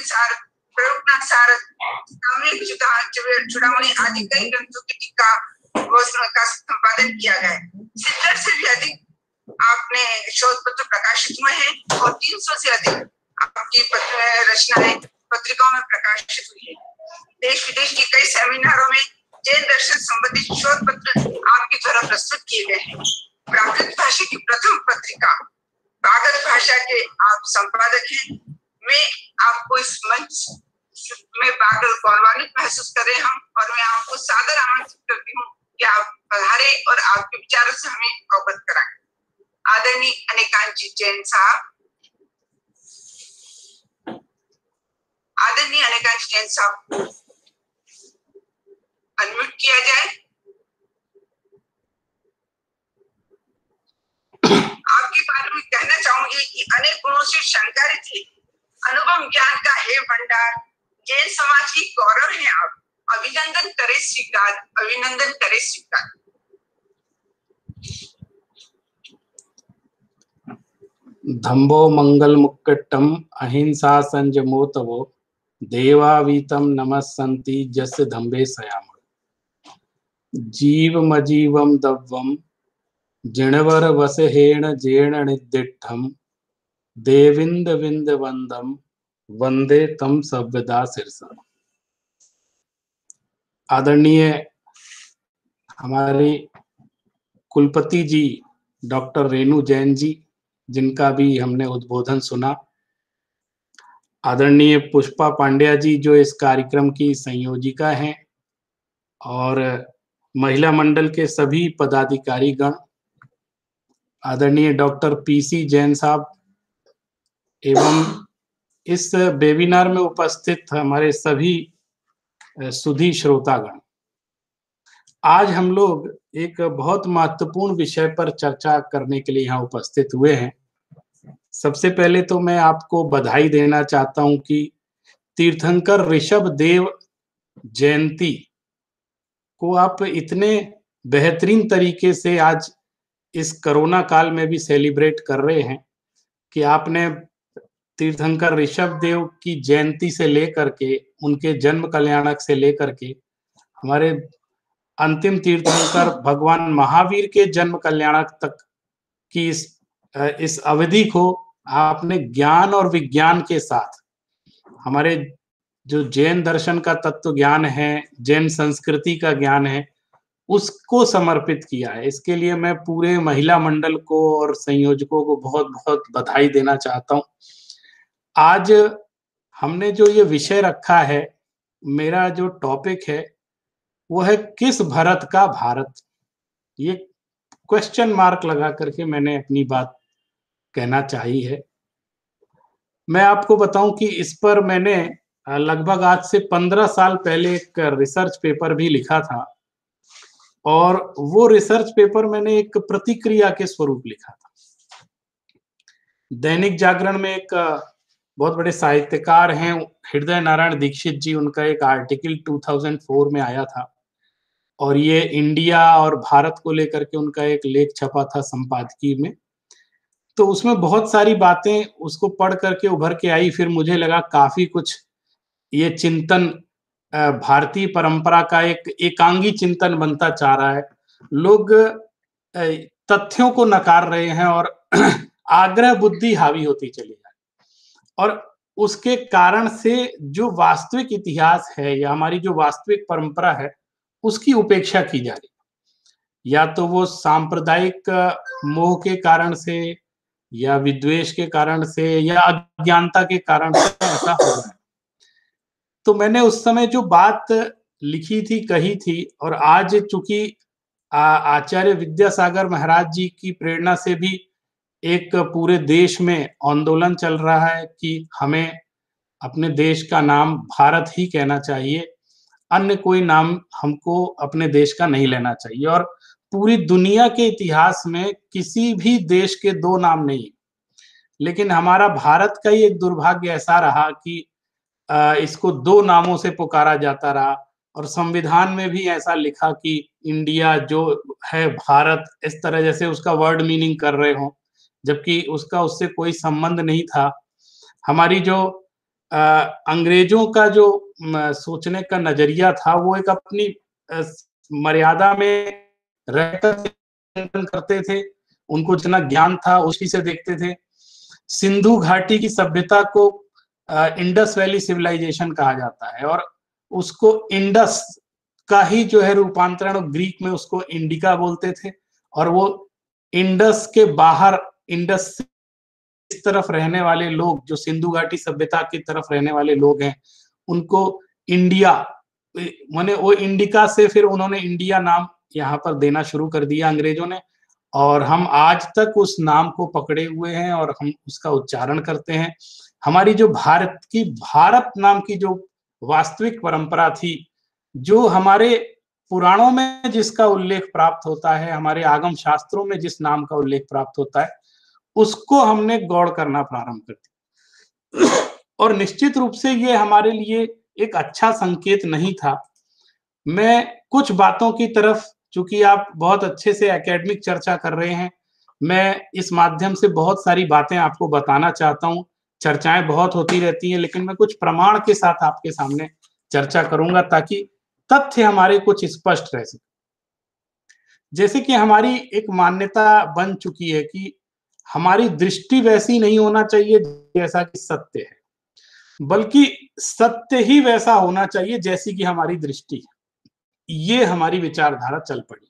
सार, प्रयोगना सार, सामयिक चूड़ामणि आदि कई ग्रंथों की टीका का संपादन किया गया है। 70 से भी अधिक आपने शोध पत्र प्रकाशित हुए हैं और 300 से अधिक आपकी रचनाएं पत्रिकाओं में प्रकाशित हुई है। देश विदेश के कई सेमिनारों में जैन दर्शन संबंधित शोध पत्र आपके द्वारा प्रस्तुत किए गए हैं। प्राकृत भाषा की प्रथम पत्रिका बागल भाषा के आप संपादक हैं। मैं आपको इस मंच में बागल गौरवान्वित महसूस कर रहे हम, और मैं आपको सादर आमंत्रित करती हूँ कि आप पधारे और आपके विचारों से हमें अवगत कराएं। आदरणीय अनेकांत जी जैन साहब, आदरणीय अनेकांत जी जैन साहब अनम्यूट किया जाए। आपके बारे में कहना चाहूंगी कि अनेक गुणों से शंकारित थे, अनुभव ज्ञान का है भंडार, जैन समाज की गौरव है आप, अभिनंदन करे स्वीकार, अभिनंदन करे स्वीकार। धम्बो मंगल मुक्कट्टम अहिंसा संजमोतवो देवावीतम नमस्सन्ति जस्य धम्बे सयाम जीवमजीवम दव्वम जिणवर वसहेण जेण निदिष्ठम देविंद विंद वंदम वंदे तम सव्यदा सिरसा। आदरणीय हमारी कुलपति जी डॉक्टर रेणु जैन जी, जिनका भी हमने उद्बोधन सुना, आदरणीय पुष्पा पांड्या जी जो इस कार्यक्रम की संयोजिका हैं, और महिला मंडल के सभी पदाधिकारी गण, आदरणीय डॉक्टर पीसी जैन साहब, एवं इस वेबिनार में उपस्थित हमारे सभी सुधी श्रोतागण। आज हम लोग एक बहुत महत्वपूर्ण विषय पर चर्चा करने के लिए यहाँ उपस्थित हुए हैं। सबसे पहले तो मैं आपको बधाई देना चाहता हूं कि तीर्थंकर ऋषभ देव जयंती को आप इतने बेहतरीन तरीके से आज इस कोरोना काल में भी सेलिब्रेट कर रहे हैं कि आपने तीर्थंकर ऋषभ देव की जयंती से लेकर के, उनके जन्म कल्याणक से लेकर के हमारे अंतिम तीर्थंकर भगवान महावीर के जन्म कल्याणक तक की इस अवधि को आपने ज्ञान और विज्ञान के साथ, हमारे जो जैन दर्शन का तत्व ज्ञान है, जैन संस्कृति का ज्ञान है, उसको समर्पित किया है। इसके लिए मैं पूरे महिला मंडल को और संयोजकों को बहुत बहुत बधाई देना चाहता हूँ। आज हमने जो ये विषय रखा है, मेरा जो टॉपिक है वो है किस भरत का भारत। ये क्वेश्चन मार्क लगा करके मैंने अपनी बात कहना चाहिए है। मैं आपको बताऊं कि इस पर मैंने लगभग आज से 15 साल पहले एक रिसर्च पेपर भी लिखा था, और वो रिसर्च पेपर मैंने एक प्रतिक्रिया के स्वरूप लिखा था। दैनिक जागरण में एक बहुत बड़े साहित्यकार हैं हृदय नारायण दीक्षित जी, उनका एक आर्टिकल 2004 में आया था, और ये इंडिया और भारत को लेकर के उनका एक लेख छपा था संपादकीय में। तो उसमें बहुत सारी बातें उसको पढ़ करके उभर के आई। फिर मुझे लगा काफी कुछ ये चिंतन भारतीय परंपरा का एक एकांगी चिंतन बनता जा रहा है। लोग तथ्यों को नकार रहे हैं और आग्रह बुद्धि हावी होती चली है, और उसके कारण से जो वास्तविक इतिहास है या हमारी जो वास्तविक परंपरा है उसकी उपेक्षा की जा रही है। या तो वो सांप्रदायिक मोह के कारण से, या विद्वेष के कारण से, या अज्ञानता के कारण से ऐसा हो रहा है। तो मैंने उस समय जो बात लिखी थी, कही थी, और आज चूंकि आचार्य विद्यासागर महाराज जी की प्रेरणा से भी एक पूरे देश में आंदोलन चल रहा है कि हमें अपने देश का नाम भारत ही कहना चाहिए, अन्य कोई नाम हमको अपने देश का नहीं लेना चाहिए। और पूरी दुनिया के इतिहास में किसी भी देश के दो नाम नहीं, लेकिन हमारा भारत का ही एक दुर्भाग्य ऐसा रहा कि इसको दो नामों से पुकारा जाता रहा, और संविधान में भी ऐसा लिखा कि इंडिया जो है भारत, इस तरह जैसे उसका वर्ड मीनिंग कर रहे हो, जबकि उसका उससे कोई संबंध नहीं था। हमारी जो अंग्रेजों का जो सोचने का नजरिया था वो एक अपनी मर्यादा में रहकर करते थे, उनको जितना ज्ञान था उसी से देखते थे। सिंधु घाटी की सभ्यता को इंडस वैली सिविलाइजेशन कहा जाता है, और उसको इंडस का ही जो है रूपांतरण ग्रीक में उसको इंडिका बोलते थे, और वो इंडस के बाहर इंडस इस तरफ रहने वाले लोग जो सिंधु घाटी सभ्यता की तरफ रहने वाले लोग हैं उनको इंडिया माने वो इंडिका से फिर उन्होंने इंडिया नाम यहाँ पर देना शुरू कर दिया अंग्रेजों ने, और हम आज तक उस नाम को पकड़े हुए हैं और हम उसका उच्चारण करते हैं। हमारी जो भारत नाम की जो वास्तविक परंपरा थी, जो हमारे पुराणों में जिसका उल्लेख प्राप्त होता है, हमारे आगम शास्त्रों में जिस नाम का उल्लेख प्राप्त होता है, उसको हमने गौड़ करना प्रारंभ कर दिया। और निश्चित रूप से ये हमारे लिए एक अच्छा संकेत नहीं था। मैं कुछ बातों की तरफ, चूंकि आप बहुत अच्छे से एकेडमिक चर्चा कर रहे हैं, मैं इस माध्यम से बहुत सारी बातें आपको बताना चाहता हूं। चर्चाएं बहुत होती रहती हैं, लेकिन मैं कुछ प्रमाण के साथ आपके सामने चर्चा करूंगा ताकि तथ्य हमारे कुछ स्पष्ट रह सके। जैसे कि हमारी एक मान्यता बन चुकी है कि हमारी दृष्टि वैसी नहीं होना चाहिए जैसा कि सत्य है, बल्कि सत्य ही वैसा होना चाहिए जैसी कि हमारी दृष्टि है। ये हमारी विचारधारा चल पड़ी,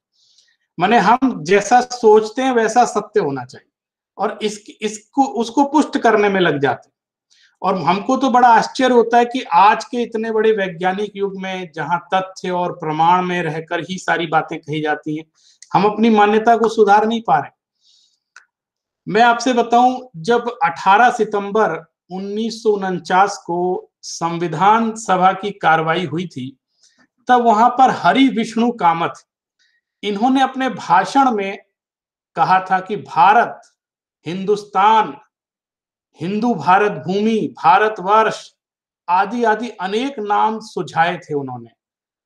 माने हम जैसा सोचते हैं वैसा सत्य होना चाहिए, और इसको उसको पुष्ट करने में लग जाते हैं। और हमको तो बड़ा आश्चर्य होता है कि आज के इतने बड़े वैज्ञानिक युग में, जहां तथ्य और प्रमाण में रहकर ही सारी बातें कही जाती हैं, हम अपनी मान्यता को सुधार नहीं पा रहे। मैं आपसे बताऊं, जब 18 सितंबर 1949 को संविधान सभा की कार्रवाई हुई थी, तब वहां पर हरि विष्णु कामत, इन्होंने अपने भाषण में कहा था कि भारत, हिंदुस्तान, हिंदू भारत भूमि, भारतवर्ष आदि आदि अनेक नाम सुझाए थे उन्होंने,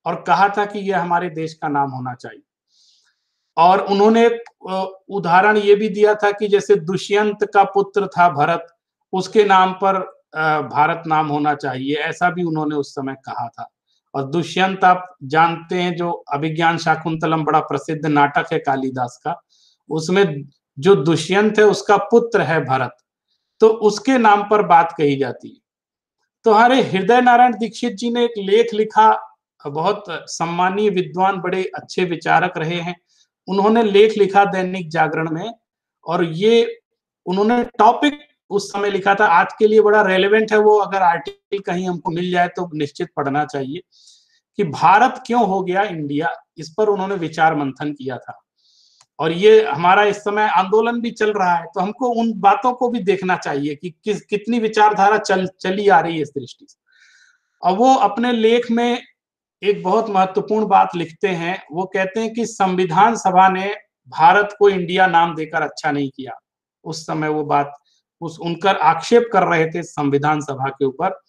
और कहा था कि यह हमारे देश का नाम होना चाहिए। और उन्होंने एक उदाहरण ये भी दिया था कि जैसे दुष्यंत का पुत्र था भरत, उसके नाम पर भारत नाम होना चाहिए, ऐसा भी उन्होंने उस समय कहा था। और दुष्यंत आप जानते हैं, जो अभिज्ञान शाकुंतलम बड़ा प्रसिद्ध नाटक है कालिदास का, उसमें जो दुष्यंत है उसका पुत्र है भरत, तो उसके नाम पर बात कही जाती है। तो हमारे हृदय नारायण दीक्षित जी ने एक लेख लिखा, बहुत सम्मानीय विद्वान, बड़े अच्छे विचारक रहे हैं, उन्होंने लेख लिखा दैनिक जागरण में, और ये उन्होंने टॉपिक उस समय लिखा था, आज के लिए बड़ा रेलेवेंट है वो, अगर आर्टिकल कहीं हमको मिल जाए तो निश्चित पढ़ना चाहिए, कि भारत क्यों हो गया इंडिया। इस पर उन्होंने विचार मंथन किया था, और ये हमारा इस समय आंदोलन भी चल रहा है, तो हमको उन बातों को भी देखना चाहिए कि कितनी विचारधारा चली आ रही है इस दृष्टि से। और वो अपने लेख में एक बहुत महत्वपूर्ण बात लिखते हैं, वो कहते हैं कि संविधान सभा ने भारत को इंडिया नाम देकर अच्छा नहीं किया। उस समय वो बात उनकर आक्षेप कर रहे थे संविधान सभा के ऊपर,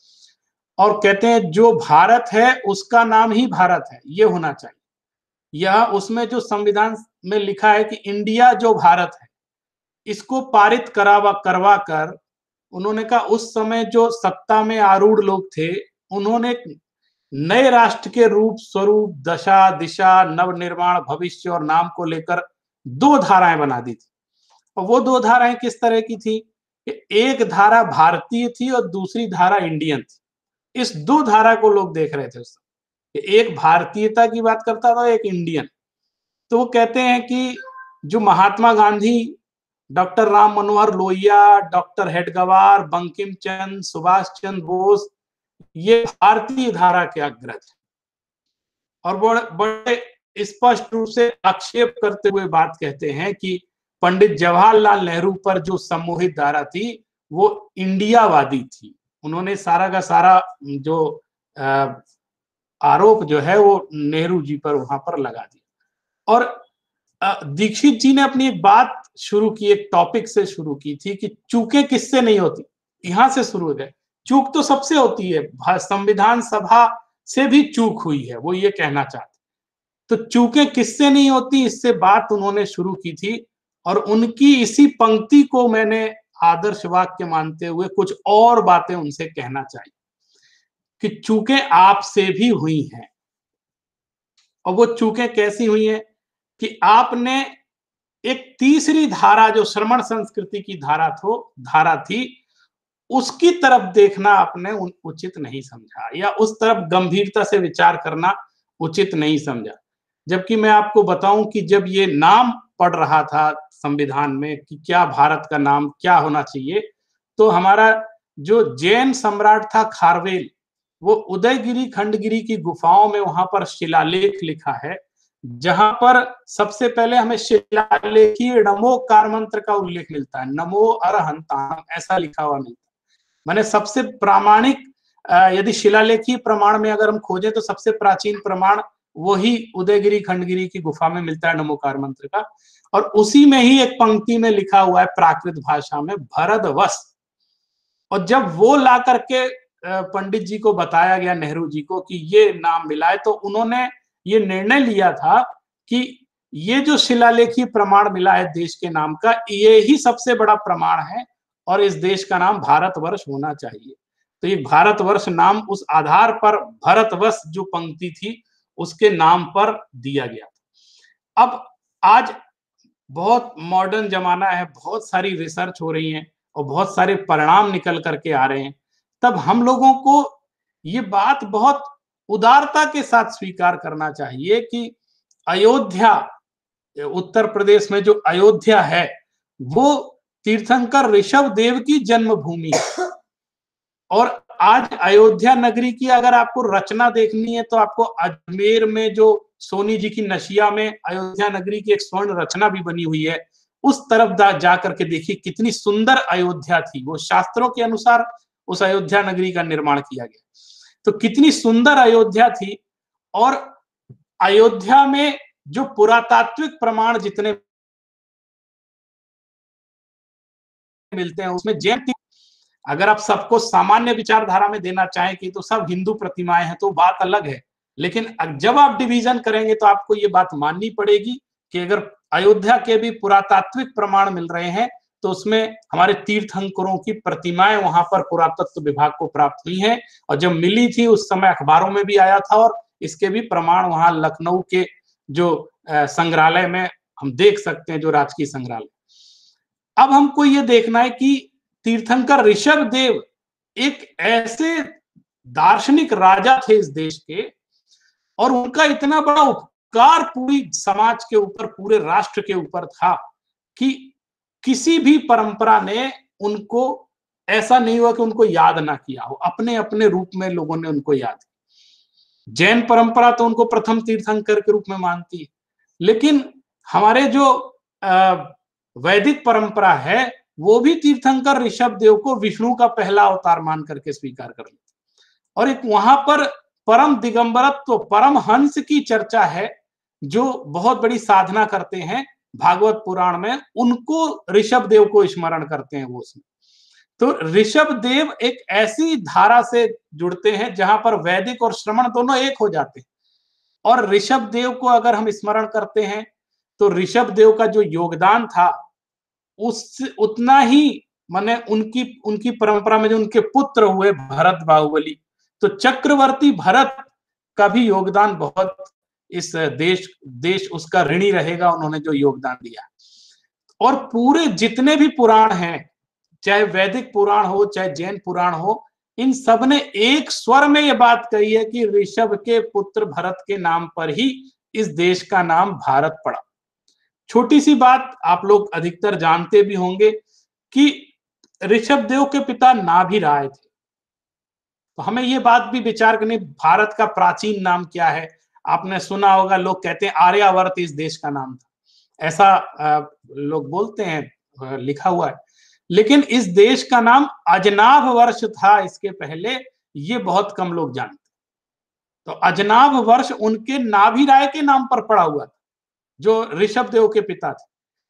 और कहते हैं जो भारत है उसका नाम ही भारत है, ये होना चाहिए। यह उसमें जो संविधान में लिखा है कि इंडिया जो भारत है, इसको पारित करवा कर उन्होंने कहा, उस समय जो सत्ता में आरूढ़ लोग थे, उन्होंने नए राष्ट्र के रूप, स्वरूप, दशा, दिशा, नवनिर्माण, भविष्य और नाम को लेकर 2 धाराएं बना दी थी। और वो 2 धाराएं किस तरह की थी? एक धारा भारतीय थी और दूसरी धारा इंडियन थी। इस 2 धारा को लोग देख रहे थे उस समय, एक भारतीयता की बात करता था, एक इंडियन। तो वो कहते हैं कि जो महात्मा गांधी, डॉक्टर राम मनोहर लोहिया, डॉक्टर हेडगेवार, बंकिम चंद्र, सुभाष चंद्र बोस, ये भारतीय धारा के अग्रज है, और बड़े स्पष्ट रूप से आक्षेप करते हुए बात कहते हैं कि पंडित जवाहरलाल नेहरू पर जो सम्मोहित धारा थी वो इंडियावादी थी। उन्होंने सारा का सारा जो आरोप जो है वो नेहरू जी पर वहां पर लगा दिया। और दीक्षित जी ने अपनी एक बात शुरू की, एक टॉपिक से शुरू की थी कि चूकें किससे नहीं होती, यहां से शुरू हो गए। चूक तो सबसे होती है, संविधान सभा से भी चूक हुई है, वो ये कहना चाहते। तो चूकें किससे नहीं होती, इससे बात उन्होंने शुरू की थी, और उनकी इसी पंक्ति को मैंने आदर्श वाक्य मानते हुए कुछ और बातें उनसे कहना चाहिए। कि चूकें आपसे भी हुई हैं। और वो चूकें कैसी हुई हैं कि आपने एक तीसरी धारा जो श्रमण संस्कृति की धारा थी, उसकी तरफ देखना आपने उचित नहीं समझा, या उस तरफ गंभीरता से विचार करना उचित नहीं समझा। जबकि मैं आपको बताऊं कि जब ये नाम पढ़ रहा था संविधान में कि क्या भारत का नाम क्या होना चाहिए, तो हमारा जो जैन सम्राट था खारवेल, वो उदयगिरी खंडगिरी की गुफाओं में वहां पर शिलालेख लिखा है, जहां पर सबसे पहले हमें शिलालेखीय नमोकार मंत्र का उल्लेख मिलता है, नमो अरहंताम ऐसा लिखा हुआ मिलता है। माने सबसे प्रामाणिक, यदि शिलालेखीय प्रमाण में अगर हम खोजें तो सबसे प्राचीन प्रमाण वही उदयगिरी खंडगिरी की गुफा में मिलता है नमोकार मंत्र का। और उसी में ही एक पंक्ति में लिखा हुआ है प्राकृत भाषा में भरतवश। और जब वो ला करके पंडित जी को बताया गया, नेहरू जी को, कि ये नाम मिला है, तो उन्होंने ये निर्णय लिया था कि ये जो शिलालेखी प्रमाण मिला है देश के नाम का, ये ही सबसे बड़ा प्रमाण है और इस देश का नाम भारतवर्ष होना चाहिए। तो ये भारतवर्ष नाम उस आधार पर भरतवश जो पंक्ति थी उसके नाम पर दिया गया था। अब आज बहुत मॉडर्न जमाना है, बहुत सारी रिसर्च हो रही है और बहुत सारे परिणाम निकल करके आ रहे हैं, तब हम लोगों को ये बात बहुत उदारता के साथ स्वीकार करना चाहिए कि अयोध्या, उत्तर प्रदेश में जो अयोध्या है, वो तीर्थंकर ऋषभ देव की जन्मभूमि है। और आज अयोध्या नगरी की अगर आपको रचना देखनी है तो आपको अजमेर में जो सोनी जी की नशिया में अयोध्या नगरी की एक स्वर्ण रचना भी बनी हुई है, उस तरफ जा करके देखिए कितनी सुंदर अयोध्या थी। वो शास्त्रों के अनुसार उस अयोध्या नगरी का निर्माण किया गया, तो कितनी सुंदर अयोध्या थी। और अयोध्या में जो पुरातात्विक प्रमाण जितने मिलते हैं उसमें जैन, अगर आप सबको सामान्य विचारधारा में देना चाहें कि तो सब हिंदू प्रतिमाएं हैं तो बात अलग है, लेकिन जब आप डिवीजन करेंगे तो आपको ये बात माननी पड़ेगी कि अगर अयोध्या के भी पुरातात्विक प्रमाण मिल रहे हैं तो उसमें हमारे तीर्थंकरों की प्रतिमाएं वहां पर पुरातत्व विभाग को प्राप्त हुई हैं। और जब मिली थी उस समय अखबारों में भी आया था, और इसके भी प्रमाण वहां लखनऊ के जो संग्रहालय में हम देख सकते हैं, जो राजकीय संग्रहालय। अब हमको ये देखना है कि तीर्थंकर ऋषभ देव एक ऐसे दार्शनिक राजा थे इस देश के, और उनका इतना बड़ा उपकार पूरी समाज के ऊपर, पूरे राष्ट्र के ऊपर था कि किसी भी परंपरा ने उनको, ऐसा नहीं हुआ कि उनको याद ना किया हो। अपने अपने रूप में लोगों ने उनको याद किया। जैन परंपरा तो उनको प्रथम तीर्थंकर के रूप में मानती है, लेकिन हमारे जो वैदिक परंपरा है वो भी तीर्थंकर ऋषभ देव को विष्णु का पहला अवतार मान करके स्वीकार कर लेते। और एक वहां पर परम दिगंबरत्व, परम हंस की चर्चा है, जो बहुत बड़ी साधना करते हैं भागवत पुराण में, उनको ऋषभ देव को स्मरण करते हैं वो उसमें। तो ऋषभ देव एक ऐसी धारा से जुड़ते हैं जहां पर वैदिक और श्रमण दोनों एक हो जाते हैं। और ऋषभ देव को अगर हम स्मरण करते हैं तो ऋषभ देव का जो योगदान था उस उतना ही, माने उनकी परंपरा में जो उनके पुत्र हुए भरत बाहुबली, तो चक्रवर्ती भरत का भी योगदान बहुत इस देश उसका ऋणी रहेगा, उन्होंने जो योगदान दिया। और पूरे जितने भी पुराण हैं, चाहे वैदिक पुराण हो चाहे जैन पुराण हो, इन सब ने एक स्वर में ये बात कही है कि ऋषभ के पुत्र भरत के नाम पर ही इस देश का नाम भारत पड़ा। छोटी सी बात आप लोग अधिकतर जानते भी होंगे कि ऋषभ देव के पिता नाभिराय थे। तो हमें ये बात भी विचार करनी, भारत का प्राचीन नाम क्या है। आपने सुना होगा, लोग कहते हैं आर्यावर्त इस देश का नाम था, ऐसा लोग बोलते हैं, लिखा हुआ है। लेकिन इस देश का नाम अजनाभ वर्ष था इसके पहले, ये बहुत कम लोग जानते। तो अजनाभ वर्ष उनके नाभिराय के नाम पर पड़ा हुआ था, जो ऋषभ देव के पिता थे।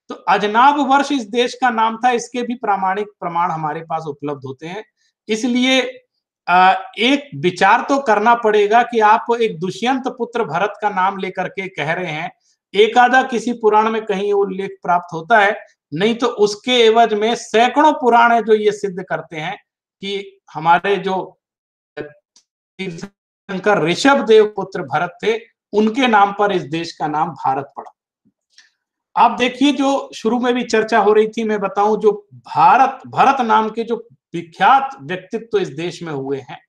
तो अजनाभ वर्ष इस देश का नाम था, इसके भी प्रामाणिक प्रमाण हमारे पास उपलब्ध होते हैं। इसलिए एक विचार तो करना पड़ेगा कि आप एक दुष्यंत पुत्र भरत का नाम लेकर के कह रहे हैं। एक आधा किसी पुराण में कहीं उल्लेख प्राप्त होता है, नहीं तो उसके एवज में सैकड़ों पुराण है जो ये सिद्ध करते हैं कि हमारे जो तीर्थंकर ऋषभ देव पुत्र भरत थे, उनके नाम पर इस देश का नाम भारत पड़ा। आप देखिए, जो शुरू में भी चर्चा हो रही थी, मैं बताऊं, जो भरत नाम के जो विख्यात व्यक्तित्व इस देश में हुए हैं,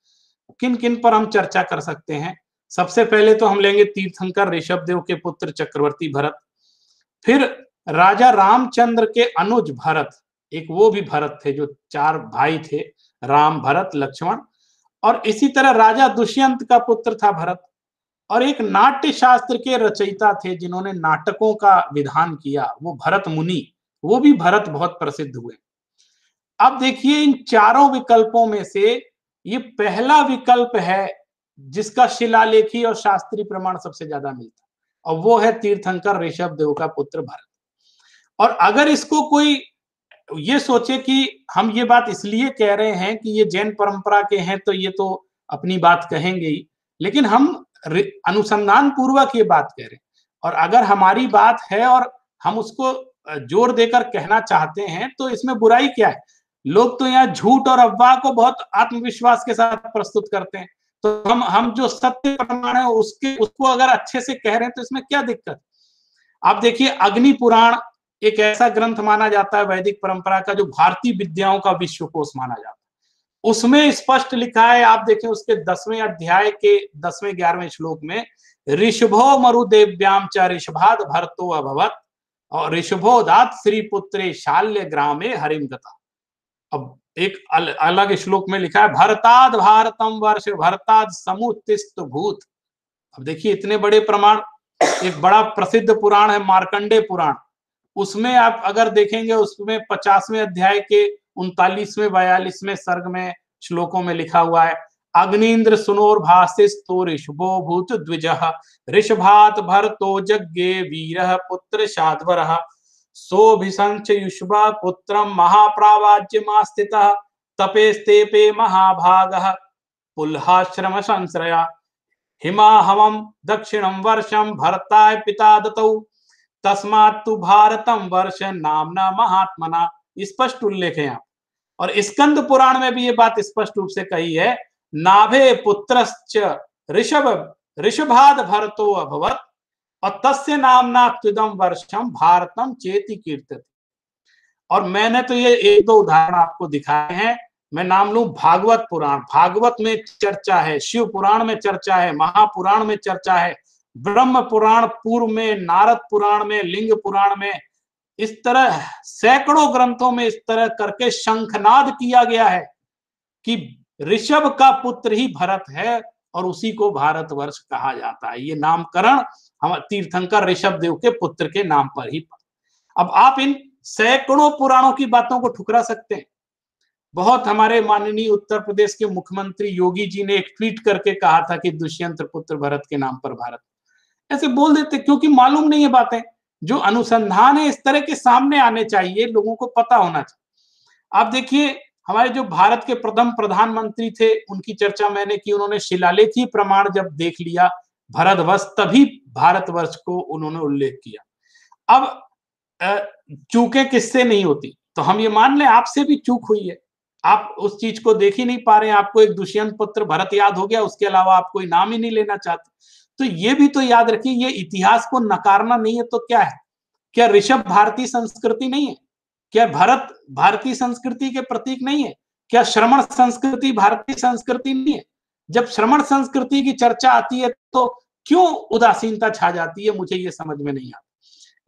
किन किन पर हम चर्चा कर सकते हैं। सबसे पहले तो हम लेंगे तीर्थंकर ऋषभ देव के पुत्र चक्रवर्ती भरत, फिर राजा रामचंद्र के अनुज भरत, एक वो भी भरत थे जो 4 भाई थे, राम, भरत, लक्ष्मण, और इसी तरह राजा दुष्यंत का पुत्र था भरत, और एक नाट्य शास्त्र के रचयिता थे जिन्होंने नाटकों का विधान किया, वो भरत मुनि, वो भी भरत बहुत प्रसिद्ध हुए। अब देखिए, इन चारों विकल्पों में से ये पहला विकल्प है जिसका शिलालेखी और शास्त्रीय प्रमाण सबसे ज्यादा मिलता, और वो है तीर्थंकर ऋषभ देव का पुत्र भरत। और अगर इसको कोई ये सोचे कि हम ये बात इसलिए कह रहे हैं कि ये जैन परंपरा के हैं, तो ये तो अपनी बात कहेंगे ही, लेकिन हम अनुसंधान पूर्वक ये बात कह रहे हैं, और अगर हमारी बात है और हम उसको जोर देकर कहना चाहते हैं तो इसमें बुराई क्या है। लोग तो यहाँ झूठ और अफवाह को बहुत आत्मविश्वास के साथ प्रस्तुत करते हैं, तो हम जो सत्य प्रमाण है उसको अगर अच्छे से कह रहे हैं तो इसमें क्या दिक्कत। आप देखिए, अग्नि पुराण एक ऐसा ग्रंथ माना जाता है वैदिक परंपरा का जो भारतीय विद्याओं का विश्वकोश माना जाता है। उसमें स्पष्ट लिखा है, आप देखें उसके 10वें अध्याय के 10वें 11वें श्लोक में, ऋषभो मरुदेव्याम च ऋषभाद भरतो अभवत, और ऋषभो दात श्री पुत्रे शाल्य ग्रामे हरिम गता। अब एक अलग श्लोक में लिखा है, भरताद भारतम वर्ष भरताद समुत्तिष्ठ भूत। अब देखिए, इतने बड़े प्रमाण। एक बड़ा प्रसिद्ध पुराण है मार्कंडे पुराण, उसमें आप अगर देखेंगे, उसमें 50वें अध्याय के 39वें 42वें सर्ग में श्लोकों में लिखा हुआ है, अग्निन्द्र सुनोर भाषिस्तो ऋषभो भूत द्विजः ऋषभात भरतो जज्ञे वीरः पुत्र शाद्वरः सोभिसंच युष्मा पुत्रम महाप्रावाज्यमास्थितः तपेस्तेपे महाभागः पुल्हाश्रम संश्रया हिमाहवम दक्षिणम वर्षम भरताय पिता दतौ तस्मात्तु भारतम वर्ष नामना महात्मना। स्पष्ट उल्लेख है यहाँ। और स्कंद पुराण में भी ये बात स्पष्ट रूप से कही है, नाभे पुत्रश्च ऋषभाद भरतो अभवत और तस्य नामना त्विदम वर्षम भारतम चेति कीर्तित। और मैंने तो ये 1-2 उदाहरण आपको दिखाए हैं। मैं नाम लूं भागवत पुराण, भागवत में चर्चा है, शिव पुराण में चर्चा है, महापुराण में चर्चा है, ब्रह्म पुराण पूर्व में, नारद पुराण में, लिंग पुराण में, इस तरह सैकड़ों ग्रंथों में इस तरह करके शंखनाद किया गया है कि ऋषभ का पुत्र ही भरत है और उसी को भारतवर्ष कहा जाता है। ये नामकरण हम तीर्थंकर ऋषभ देव के पुत्र के नाम पर ही। अब आप इन सैकड़ों पुराणों की बातों को ठुकरा सकते हैं। बहुत हमारे माननीय उत्तर प्रदेश के मुख्यमंत्री योगी जी ने एक ट्वीट करके कहा था कि दुष्यंत पुत्र भरत के नाम पर भारत, ऐसे बोल देते क्योंकि मालूम नहीं है बातें। जो अनुसंधान है इस तरह के सामने आने चाहिए, लोगों को पता होना चाहिए। आप देखिए, हमारे जो भारत के प्रथम प्रधानमंत्री थे उनकी चर्चा मैंने की, उन्होंने शिलालेखी प्रमाण जब देख लिया भारतवर्ष, तभी भारतवर्ष को उन्होंने उल्लेख किया। अब चूकें किससे नहीं होती, तो हम ये मान लें आपसे भी चूक हुई है, आप उस चीज को देख ही नहीं पा रहे हैं। आपको एक दुष्यंत पुत्र भरत याद हो गया, उसके अलावा आप कोई नाम ही नहीं लेना चाहते। तो ये भी तो याद रखिए, ये इतिहास को नकारना नहीं है तो क्या है? क्या ऋषभ भारतीय संस्कृति नहीं है? क्या भरत भारतीय संस्कृति के प्रतीक नहीं है? क्या श्रमण संस्कृति भारतीय संस्कृति नहीं है? जब श्रमण संस्कृति की चर्चा आती है तो क्यों उदासीनता छा जाती है, मुझे ये समझ में नहीं आता।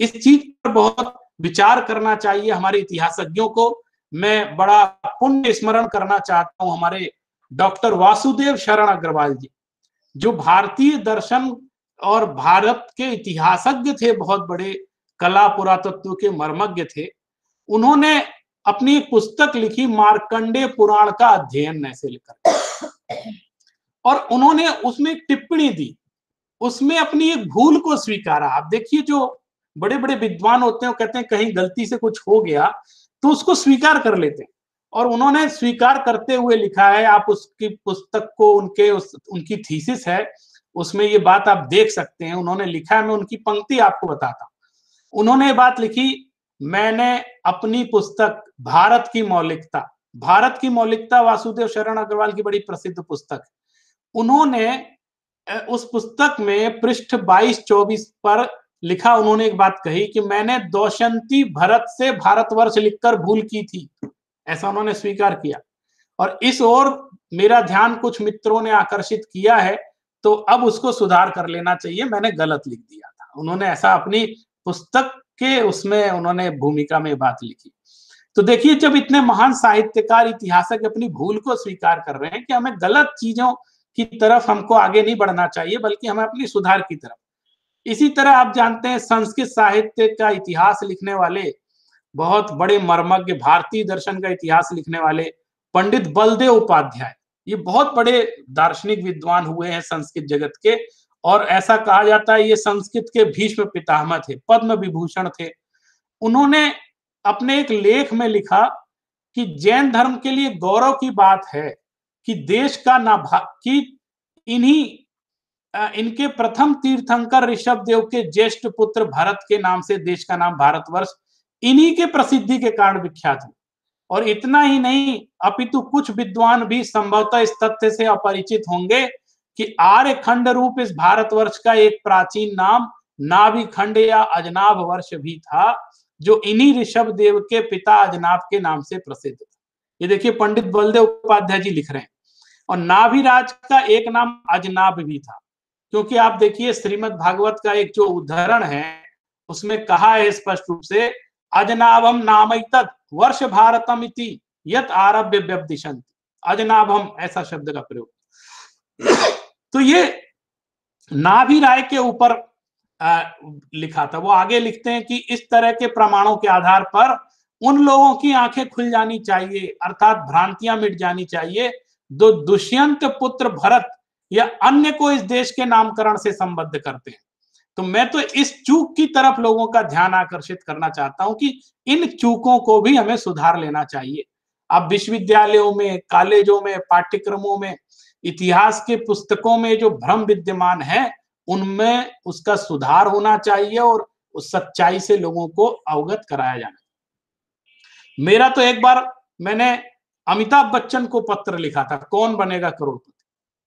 इस चीज पर बहुत विचार करना चाहिए हमारे इतिहासज्ञों को। मैं बड़ा पुण्य स्मरण करना चाहता हूं हमारे डॉक्टर वासुदेव शरण अग्रवाल जी, जो भारतीय दर्शन और भारत के इतिहासज्ञ थे, बहुत बड़े कला पुरातत्व के मर्मज्ञ थे। उन्होंने अपनी एक पुस्तक लिखी मार्कंडे पुराण का अध्ययन ऐसे लिखकर, और उन्होंने उसमें एक टिप्पणी दी, उसमें अपनी एक भूल को स्वीकारा। आप देखिए, जो बड़े बड़े विद्वान होते हैं वो कहते हैं कहीं गलती से कुछ हो गया तो उसको स्वीकार कर लेते हैं, और उन्होंने स्वीकार करते हुए लिखा है। आप उसकी पुस्तक को उनकी थीसिस है, उसमें ये बात आप देख सकते हैं। उन्होंने लिखा है, मैं उनकी पंक्ति आपको बताता हूं। उन्होंने ये बात लिखी, मैंने अपनी पुस्तक भारत की मौलिकता वासुदेव शरण अग्रवाल की बड़ी प्रसिद्ध पुस्तक, उन्होंने उस पुस्तक में पृष्ठ 22-24 पर लिखा, उन्होंने एक बात कही कि मैंने दौशंती भरत से भारतवर्ष लिखकर भूल की थी, ऐसा उन्होंने स्वीकार किया। और इस ओर मेरा ध्यान कुछ मित्रों ने आकर्षित किया है, तो अब उसको सुधार कर लेना चाहिए, मैंने गलत लिख दिया था। उन्होंने ऐसा अपनी पुस्तक के उसमें उन्होंने भूमिका में बात लिखी। तो देखिए, जब इतने महान साहित्यकार, इतिहासक अपनी भूल को स्वीकार कर रहे हैं कि हमें गलत चीजों की तरफ हमको आगे नहीं बढ़ना चाहिए, बल्कि हमें अपनी सुधार की तरफ। इसी तरह आप जानते हैं, संस्कृत साहित्य का इतिहास लिखने वाले बहुत बड़े मर्मज्ञ, भारतीय दर्शन का इतिहास लिखने वाले पंडित बलदेव उपाध्याय, ये बहुत बड़े दार्शनिक विद्वान हुए हैं संस्कृत जगत के, और ऐसा कहा जाता है ये संस्कृत के भीष्म पितामह थे, पद्म विभूषण थे। उन्होंने अपने एक लेख में लिखा कि जैन धर्म के लिए गौरव की बात है कि देश का कि इनके प्रथम तीर्थंकर ऋषभदेव के ज्येष्ठ पुत्र भरत के नाम से देश का नाम भारतवर्ष इन्हीं के प्रसिद्धि के कारण विख्यात है। और इतना ही नहीं, अपितु कुछ विद्वान भी संभवतः इस तथ्य से अपरिचित होंगे कि आर्य खंड रूप इस भारतवर्ष का एक प्राचीन नाम नाभि खंड या अजनाभ वर्ष भी था, जो इन्हीं ऋषभदेव के पिता अजनाभ के नाम से प्रसिद्ध था। ये देखिए, पंडित बलदेव उपाध्याय जी लिख रहे हैं। और नाभिराज का एक नाम अजनाभ भी था, क्योंकि आप देखिए श्रीमद् भागवत का एक जो उदाहरण है उसमें कहा है स्पष्ट रूप से, अजनाभम नामैतद वर्ष भारतम इति यत आरभ्य व्यपदिशन्ति। अजनाभम, ऐसा शब्द का प्रयोग। तो ये नाभिराय के ऊपर लिखा था। वो आगे लिखते हैं कि इस तरह के प्रमाणों के आधार पर उन लोगों की आंखें खुल जानी चाहिए, अर्थात भ्रांतियां मिट जानी चाहिए, जो दुष्यंत पुत्र भरत या अन्य को इस देश के नामकरण से संबद्ध करते हैं। तो मैं तो इस चूक की तरफ लोगों का ध्यान आकर्षित करना चाहता हूं कि इन चूकों को भी हमें सुधार लेना चाहिए। अब विश्वविद्यालयों में, कॉलेजों में, पाठ्यक्रमों में, इतिहास के पुस्तकों में जो भ्रम विद्यमान है उनमें उसका सुधार होना चाहिए और उस सच्चाई से लोगों को अवगत कराया जाना। मेरा तो एक बार मैंने अमिताभ बच्चन को पत्र लिखा था, कौन बनेगा करोड़पति,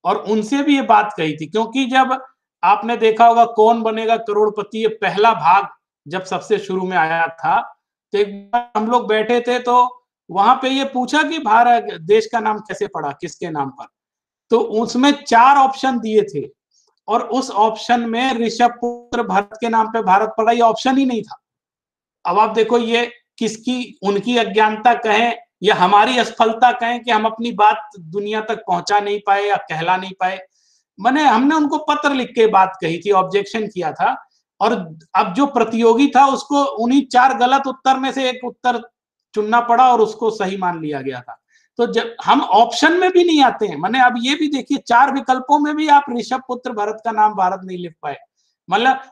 और उनसे भी ये बात कही थी, क्योंकि जब आपने देखा होगा कौन बनेगा करोड़पति, ये पहला भाग जब सबसे शुरू में आया था, तो एक बार हम लोग बैठे थे तो वहां पे ये पूछा कि भारत देश का नाम कैसे पड़ा, किसके नाम पर, तो उसमें 4 ऑप्शन दिए थे और उस ऑप्शन में ऋषभ पुत्र भरत के नाम पे भारत पड़ा, ये ऑप्शन ही नहीं था। अब आप देखो, ये किसकी, उनकी अज्ञानता कहें या हमारी असफलता कहें कि हम अपनी बात दुनिया तक पहुंचा नहीं पाए या कहला नहीं पाए। हमने उनको पत्र लिख के बात कही थी, ऑब्जेक्शन किया था, और अब जो प्रतियोगी था उसको उन्हीं 4 गलत उत्तर में से एक उत्तर चुनना पड़ा और उसको सही मान लिया गया था। तो जब हम ऑप्शन में भी नहीं आते हैं, अब ये भी देखिए 4 विकल्पों में भी आप ऋषभ पुत्र भरत का नाम भारत नहीं लिख पाए।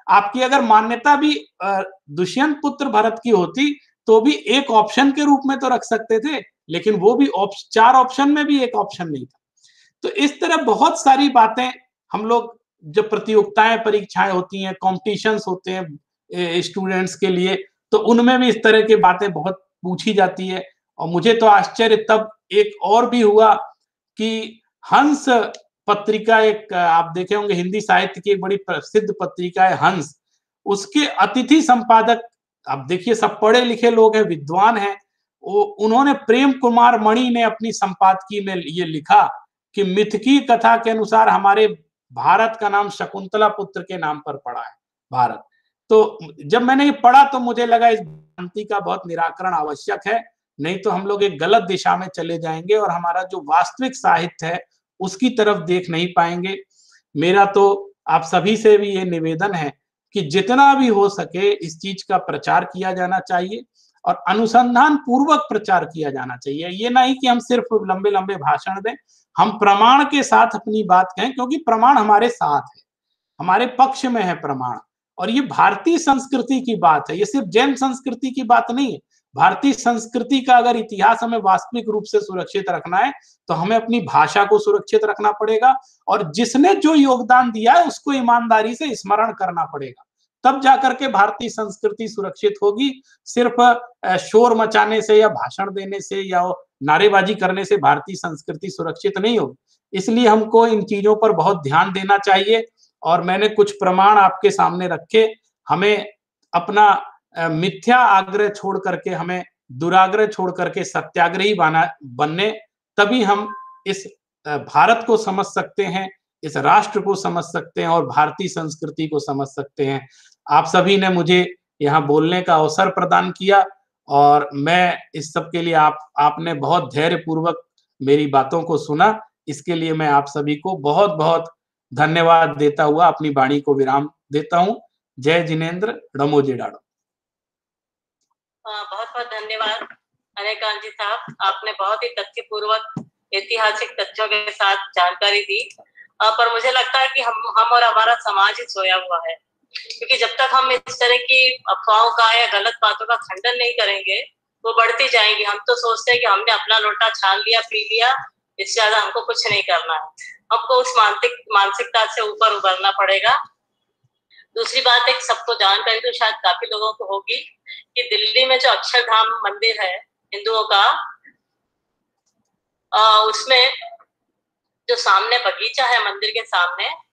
आपकी अगर मान्यता भी दुष्यंत पुत्र भरत की होती तो भी एक ऑप्शन के रूप में तो रख सकते थे, लेकिन वो भी 4 ऑप्शन में भी एक ऑप्शन नहीं था। तो इस तरह बहुत सारी बातें हम लोग, जब प्रतियोगिताएं, परीक्षाएं होती हैं, कॉम्पिटिशन्स होते हैं स्टूडेंट्स के लिए, तो उनमें भी इस तरह की बातें बहुत पूछी जाती है। और मुझे तो आश्चर्य तब एक और भी हुआ कि हंस पत्रिका, एक आप देखे होंगे हिंदी साहित्य की एक बड़ी प्रसिद्ध पत्रिका है हंस, उसके अतिथि संपादक, आप देखिए सब पढ़े लिखे लोग हैं, विद्वान हैं, उन्होंने प्रेम कुमार मणि ने अपनी संपादकीय में ये लिखा कि मिथकी कथा के अनुसार हमारे भारत का नाम शकुंतला पुत्र के नाम पर पड़ा है, भारत। तो जब मैंने ये पढ़ा तो मुझे लगा इस भ्रांति का बहुत निराकरण आवश्यक है, नहीं तो हम लोग एक गलत दिशा में चले जाएंगे और हमारा जो वास्तविक साहित्य है उसकी तरफ देख नहीं पाएंगे। मेरा तो आप सभी से भी ये निवेदन है कि जितना भी हो सके इस चीज का प्रचार किया जाना चाहिए और अनुसंधान पूर्वक प्रचार किया जाना चाहिए। ये नहीं कि हम सिर्फ लंबे लंबे भाषण दें, हम प्रमाण के साथ अपनी बात कहें, क्योंकि प्रमाण हमारे साथ है, हमारे पक्ष में है प्रमाण। और ये भारतीय संस्कृति की बात है, ये सिर्फ जैन संस्कृति की बात नहीं है। भारतीय संस्कृति का अगर इतिहास हमें वास्तविक रूप से सुरक्षित रखना है तो हमें अपनी भाषा को सुरक्षित रखना पड़ेगा और जिसने जो योगदान दिया है उसको ईमानदारी से स्मरण करना पड़ेगा, तब जाकर के भारतीय संस्कृति सुरक्षित होगी। सिर्फ शोर मचाने से या भाषण देने से या नारेबाजी करने से भारतीय संस्कृति सुरक्षित नहीं होगी। इसलिए हमको इन चीजों पर बहुत ध्यान देना चाहिए और मैंने कुछ प्रमाण आपके सामने रखे। हमें अपना मिथ्या आग्रह छोड़ करके, हमें दुराग्रह छोड़ करके सत्याग्रही बनने, तभी हम इस भारत को समझ सकते हैं, इस राष्ट्र को समझ सकते हैं और भारतीय संस्कृति को समझ सकते हैं। आप सभी ने मुझे यहाँ बोलने का अवसर प्रदान किया और मैं इस सब के लिए आपने बहुत धैर्य पूर्वक मेरी बातों को सुना। इसके लिए मैं आप सभी को बहुत-बहुत धन्यवाद देता हुआ अपनी वाणी को विराम देता हूँ। जय जिनेंद्र, नमो जेडाड़ो। बहुत-बहुत धन्यवाद अनेकांत जी साहब, आपने बहुत ही तथ्यपूर्वक ऐतिहासिक तथ्यों के साथ जानकारी दी। पर मुझे लगता है कि हम और हमारा समाज ही सोया हुआ है, क्योंकि जब तक हम इस तरह की अफवाहों का या गलत बातों का खंडन नहीं करेंगे वो बढ़ती जाएंगी। हम तो सोचते हैं कि हमने अपना लोटा छान लिया, पी लिया, इससे ज्यादा हमको कुछ नहीं करना है। हमको उस मानसिकता से ऊपर उभरना पड़ेगा। दूसरी बात, एक सबको जानकारी तो शायद काफी लोगों को होगी कि दिल्ली में जो अक्षरधाम मंदिर है हिंदुओं का, उसमें जो सामने बगीचा है मंदिर के सामने,